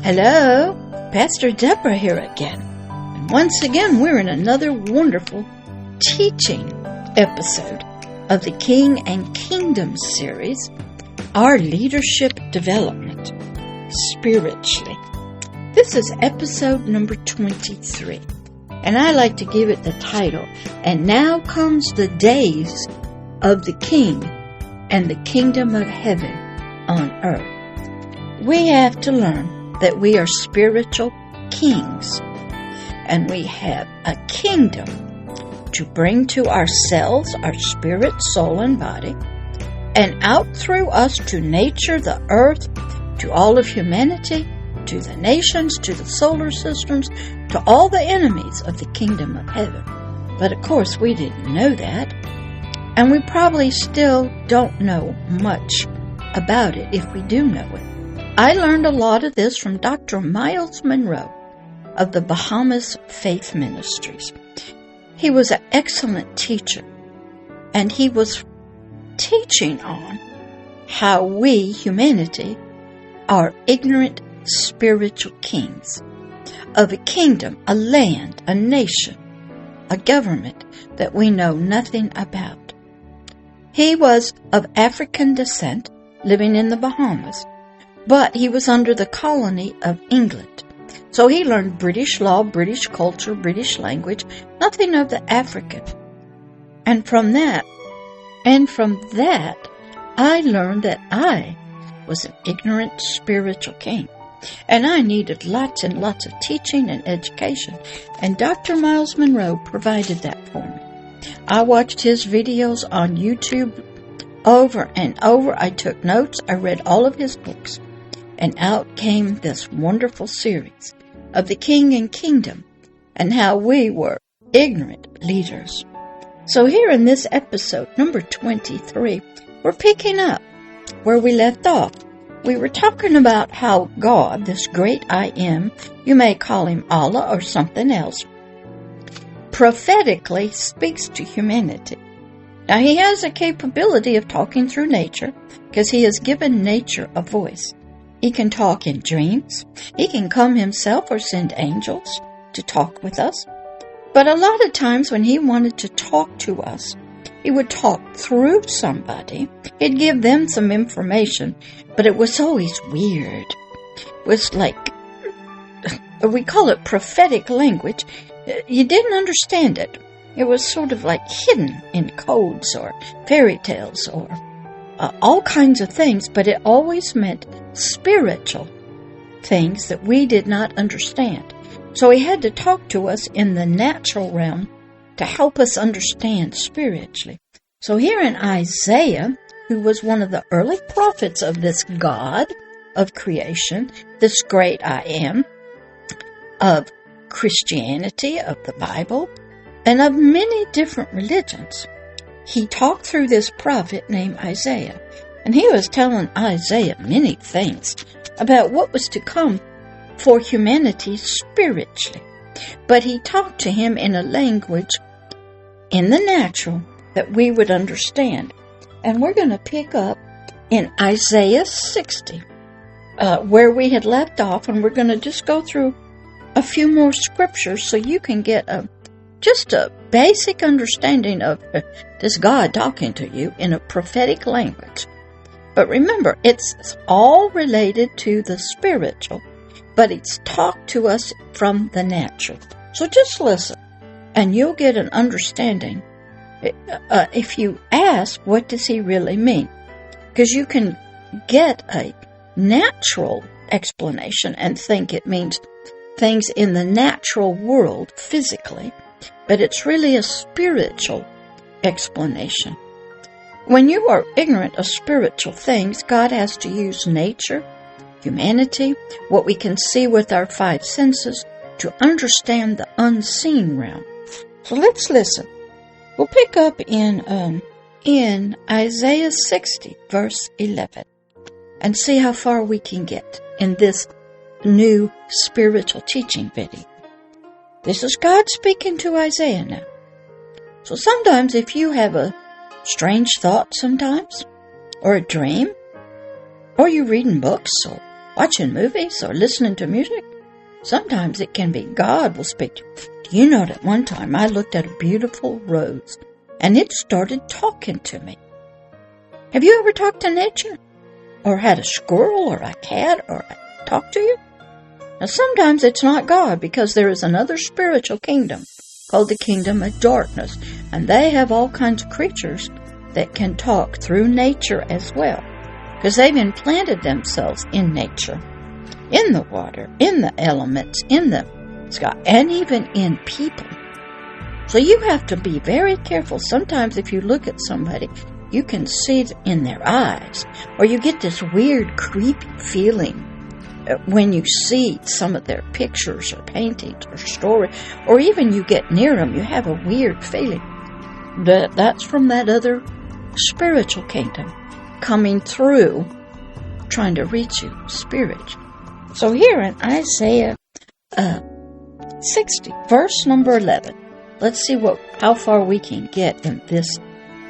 Hello, Pastor Deborah here again. And once again, we're in another wonderful teaching episode of the King and Kingdom series, Our Leadership Development Spiritually. This is episode number 23, and I like to give it the title, And Now Comes the Days of the King and the Kingdom of Heaven on Earth. We have to learn that we are spiritual kings, and we have a kingdom to bring to ourselves, our spirit, soul, and body, and out through us to nature, the earth, to all of humanity, to the nations, to the solar systems, to all the enemies of the kingdom of heaven. But of course, we didn't know that, and we probably still don't know much about it if we do know it. I learned a lot of this from Dr. Myles Munroe of the Bahamas Faith Ministries. He was an excellent teacher, and he was teaching on how we, humanity, are ignorant spiritual kings of a kingdom, a land, a nation, a government that we know nothing about. He was of African descent, living in the Bahamas, but he was under the colony of England. So he learned British law, British culture, British language, nothing of the African. And from that, I learned that I was an ignorant spiritual king. And I needed lots and lots of teaching and education. And Dr. Myles Munroe provided that for me. I watched his videos on YouTube over and over. I took notes. I read all of his books. And out came this wonderful series of the King and Kingdom and how we were ignorant leaders. So here in this episode, number 23, we're picking up where we left off. We were talking about how God, this great I Am, you may call him Allah or something else, prophetically speaks to humanity. Now, he has a capability of talking through nature because he has given nature a voice. He can talk in dreams. He can come himself or send angels to talk with us. But a lot of times when he wanted to talk to us, he would talk through somebody. He'd give them some information, but it was always weird. It was like, we call it prophetic language. You didn't understand it. It was sort of like hidden in codes or fairy tales or all kinds of things, but it always meant spiritual things that we did not understand. So he had to talk to us in the natural realm to help us understand spiritually. So here in Isaiah, who was one of the early prophets of this God of creation, this great I Am, of Christianity, of the Bible, and of many different religions, he talked through this prophet named Isaiah. And he was telling Isaiah many things about what was to come for humanity spiritually. But he talked to him in a language in the natural that we would understand. And we're going to pick up in Isaiah 60, where we had left off, and we're going to just go through a few more scriptures so you can get just a basic understanding of this God talking to you in a prophetic language. But remember, it's all related to the spiritual, but it's talked to us from the natural. So just listen, and you'll get an understanding. If you ask, what does he really mean? Because you can get a natural explanation and think it means things in the natural world physically, but it's really a spiritual explanation. When you are ignorant of spiritual things, God has to use nature, humanity, what we can see with our five senses, to understand the unseen realm. So let's listen. We'll pick up in Isaiah 60, verse 11, and see how far we can get in this new spiritual teaching video. This is God speaking to Isaiah now. So sometimes if you have a strange thought sometimes, or a dream, or you're reading books, or watching movies or listening to music. Sometimes it can be God will speak to you. Do you know that one time I looked at a beautiful rose and it started talking to me? Have you ever talked to nature? Or had a squirrel or a cat or talk to you? Now sometimes it's not God, because there is another spiritual kingdom called the kingdom of darkness, and they have all kinds of creatures that can talk through nature as well, because they've implanted themselves in nature, in the water, in the elements, in the sky, and even in people. So you have to be very careful. Sometimes if you look at somebody, you can see it in their eyes, or you get this weird, creepy feeling when you see some of their pictures or paintings or stories, or even you get near them, you have a weird feeling. That's from that other spiritual kingdom coming through, trying to reach you spiritually. So here in Isaiah 60, verse number 11, let's see how far we can get in this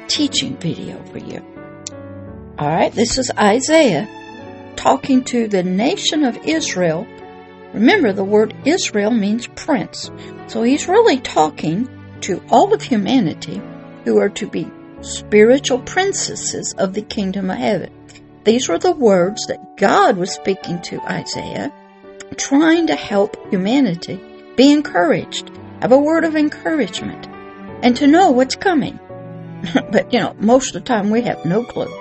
teaching video for you. All right, this is Isaiah talking to the nation of Israel. Remember, the word Israel means prince. So he's really talking to all of humanity who are to be spiritual princesses of the kingdom of heaven. These were the words that God was speaking to Isaiah, trying to help humanity be encouraged, have a word of encouragement, and to know what's coming. But, most of the time we have no clue.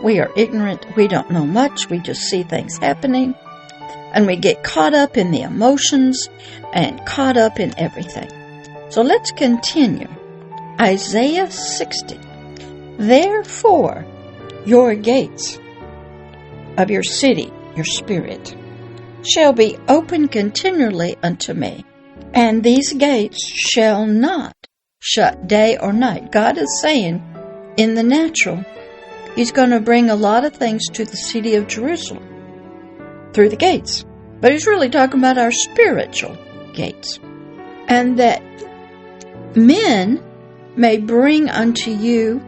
We are ignorant. We don't know much. We just see things happening. And we get caught up in the emotions and caught up in everything. So let's continue. Isaiah 60. Therefore, your gates of your city, your spirit, shall be open continually unto me. And these gates shall not shut day or night. God is saying, in the natural, He's going to bring a lot of things to the city of Jerusalem through the gates. But He's really talking about our spiritual gates. And that men may bring unto you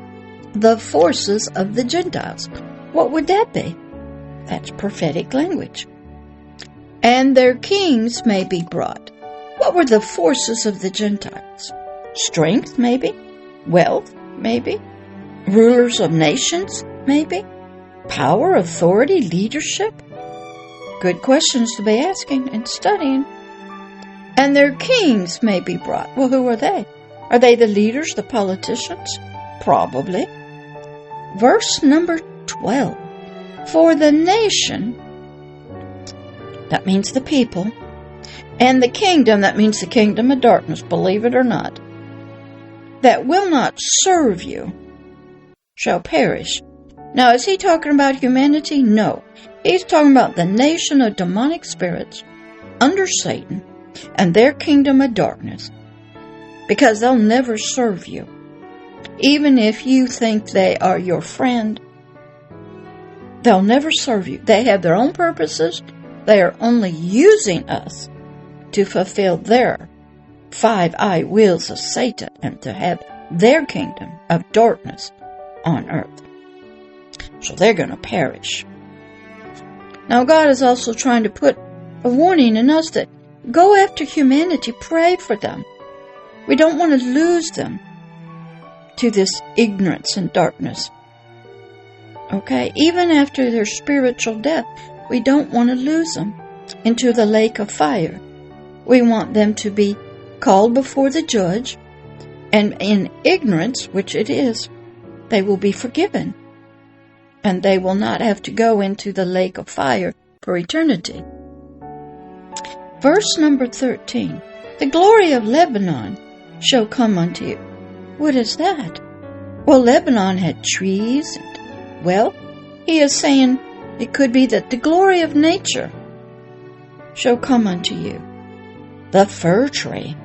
the forces of the Gentiles. What would that be? That's prophetic language. And their kings may be brought. What were the forces of the Gentiles? Strength, maybe. Wealth, maybe. Rulers of nations, maybe. Power, authority, leadership. Good questions to be asking and studying. And their kings may be brought. Well, who are they? Are they the leaders, the politicians? Probably. Verse number 12. For the nation, that means the people, and the kingdom, that means the kingdom of darkness, believe it or not, that will not serve you, shall perish. Now, is he talking about humanity? No. He's talking about the nation of demonic spirits under Satan and their kingdom of darkness, because they'll never serve you. Even if you think they are your friend, they'll never serve you. They have their own purposes. They are only using us to fulfill their 5-eyed wills of Satan and to have their kingdom of darkness on earth. So they're going to perish. Now God is also trying to put a warning in us that go after humanity, pray for them. We don't want to lose them to this ignorance and darkness. Okay? Even after their spiritual death, we don't want to lose them into the lake of fire. We want them to be called before the judge, and in ignorance, which it is, they will be forgiven, and they will not have to go into the lake of fire for eternity. Verse number 13. The glory of Lebanon shall come unto you. What is that? Well, Lebanon had trees, and, well, he is saying it could be that the glory of nature shall come unto you. The fir tree,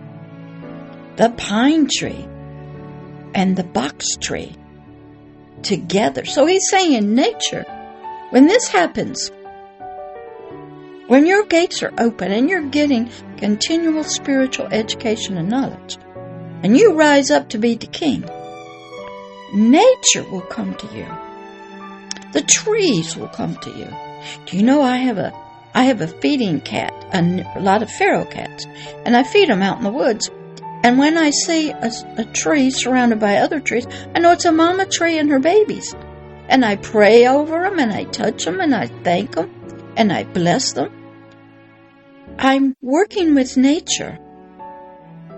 the pine tree, and the box tree together. So he's saying in nature, when this happens, when your gates are open and you're getting continual spiritual education and knowledge, and you rise up to be the king, nature will come to you. The trees will come to you. Do you know I have a feeding cat, a lot of feral cats, and I feed them out in the woods. And when I see a tree surrounded by other trees, I know it's a mama tree and her babies. And I pray over them, and I touch them, and I thank them, and I bless them. I'm working with nature.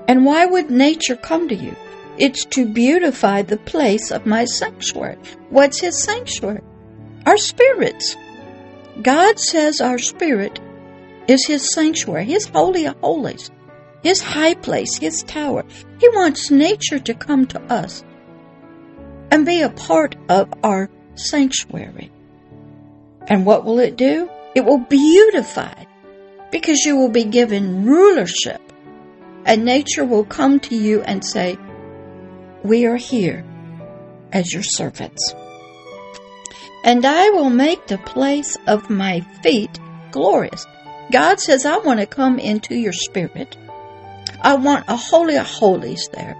And why would nature come to you? It's to beautify the place of my sanctuary. What's His sanctuary? Our spirits. God says our spirit is His sanctuary, His holy of holies, His high place, His tower. He wants nature to come to us and be a part of our sanctuary. And what will it do? It will beautify, because you will be given rulership, and nature will come to you and say, we are here as your servants. And I will make the place of my feet glorious. God says, I want to come into your spirit. I want a holy of holies there.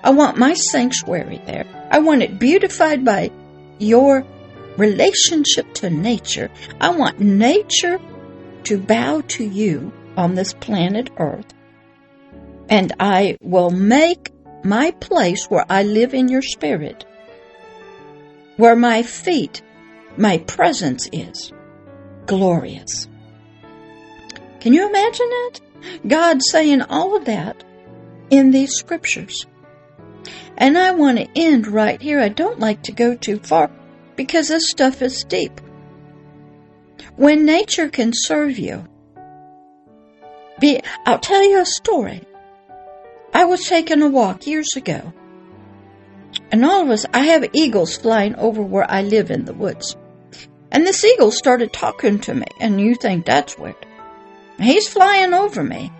I want my sanctuary there. I want it beautified by your relationship to nature. I want nature to bow to you on this planet Earth. And I will make my place where I live in your spirit, where my feet, my presence is glorious. Can you imagine that? God saying all of that in these scriptures. And I want to end right here. I don't like to go too far because this stuff is deep. When nature can serve you, I'll tell you a story. I was taking a walk years ago, and all of us, I have eagles flying over where I live in the woods. And this eagle started talking to me, and you think that's weird. He's flying over me.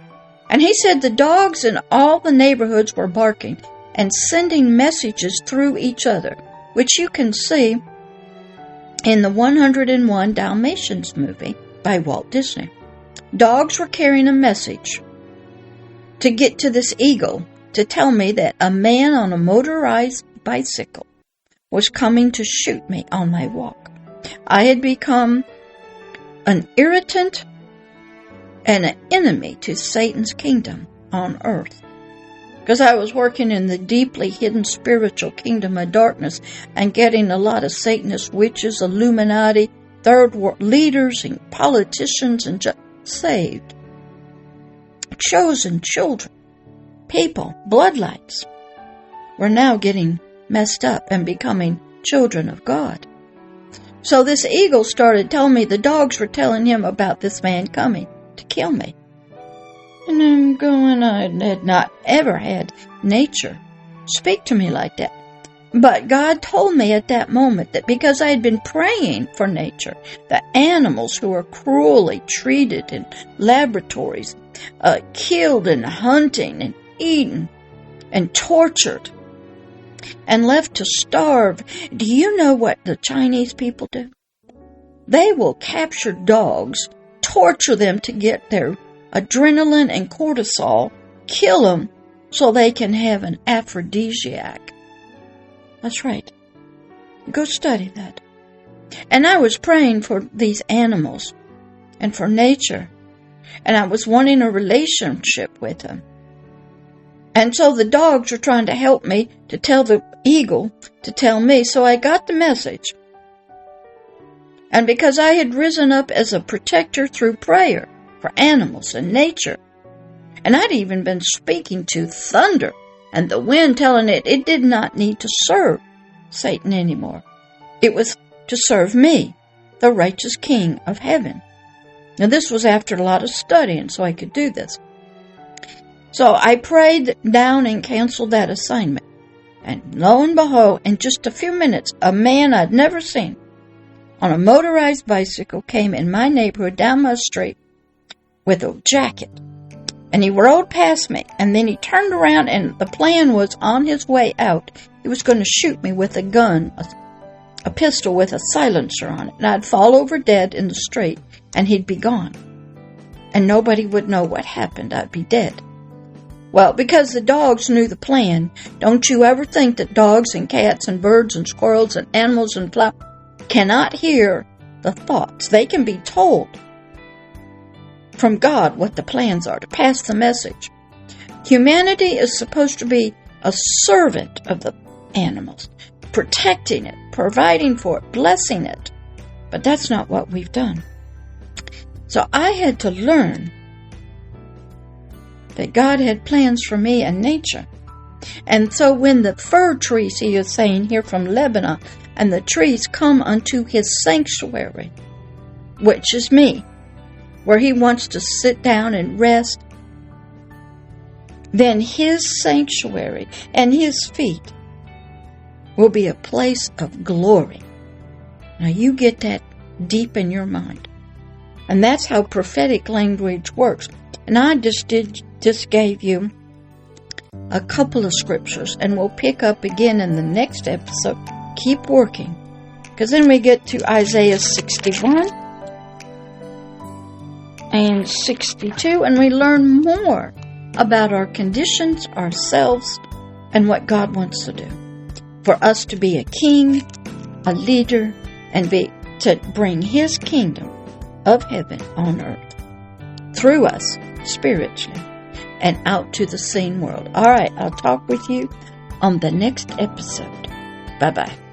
And he said the dogs in all the neighborhoods were barking and sending messages through each other, which you can see in the 101 Dalmations movie by Walt Disney. Dogs were carrying a message to get to this eagle to tell me that a man on a motorized bicycle was coming to shoot me on my walk. I had become an irritant and an enemy to Satan's kingdom on earth, because I was working in the deeply hidden spiritual kingdom of darkness and getting a lot of Satanist witches, Illuminati, third world leaders, and politicians, and just saved, chosen children, people, bloodlines, were now getting messed up and becoming children of God. So this eagle started telling me the dogs were telling him about this man coming to kill me. And I'm going, I had not ever had nature speak to me like that. But God told me at that moment that because I had been praying for nature, the animals who were cruelly treated in laboratories, killed and hunting and eaten and tortured and left to starve. Do you know what the Chinese people do? They will capture dogs, torture them to get their adrenaline and cortisol, kill them so they can have an aphrodisiac. That's right. Go study that. And I was praying for these animals and for nature, and I was wanting a relationship with them. And so the dogs were trying to help me to tell the eagle to tell me, so I got the message. And because I had risen up as a protector through prayer for animals and nature, and I'd even been speaking to thunder and the wind, telling it did not need to serve Satan anymore. It was to serve me, the righteous King of heaven. Now this was after a lot of studying, so I could do this. So I prayed down and canceled that assignment. And lo and behold, in just a few minutes, a man I'd never seen on a motorized bicycle came in my neighborhood down my street with a jacket. And he rode past me, and then he turned around, and the plan was on his way out, he was going to shoot me with a gun, a pistol with a silencer on it. And I'd fall over dead in the street, and he'd be gone. And nobody would know what happened. I'd be dead. Well, because the dogs knew the plan, don't you ever think that dogs and cats and birds and squirrels and animals and flowers cannot hear the thoughts. They can be told from God what the plans are to pass the message. Humanity is supposed to be a servant of the animals, protecting it, providing for it, blessing it. But that's not what we've done. So I had to learn that God had plans for me and nature. And so when the fir trees, he is saying here from Lebanon, and the trees come unto his sanctuary, which is me, where he wants to sit down and rest, then his sanctuary and his feet will be a place of glory. Now you get that deep in your mind. And that's how prophetic language works. And I just gave you a couple of scriptures, and we'll pick up again in the next episode. Keep working, because then we get to Isaiah 61 and 62, and we learn more about our conditions, ourselves, and what God wants to do. For us to be a king, a leader, and to bring his kingdom of heaven on earth through us spiritually and out to the seen world. All right, I'll talk with you on the next episode. Bye-bye.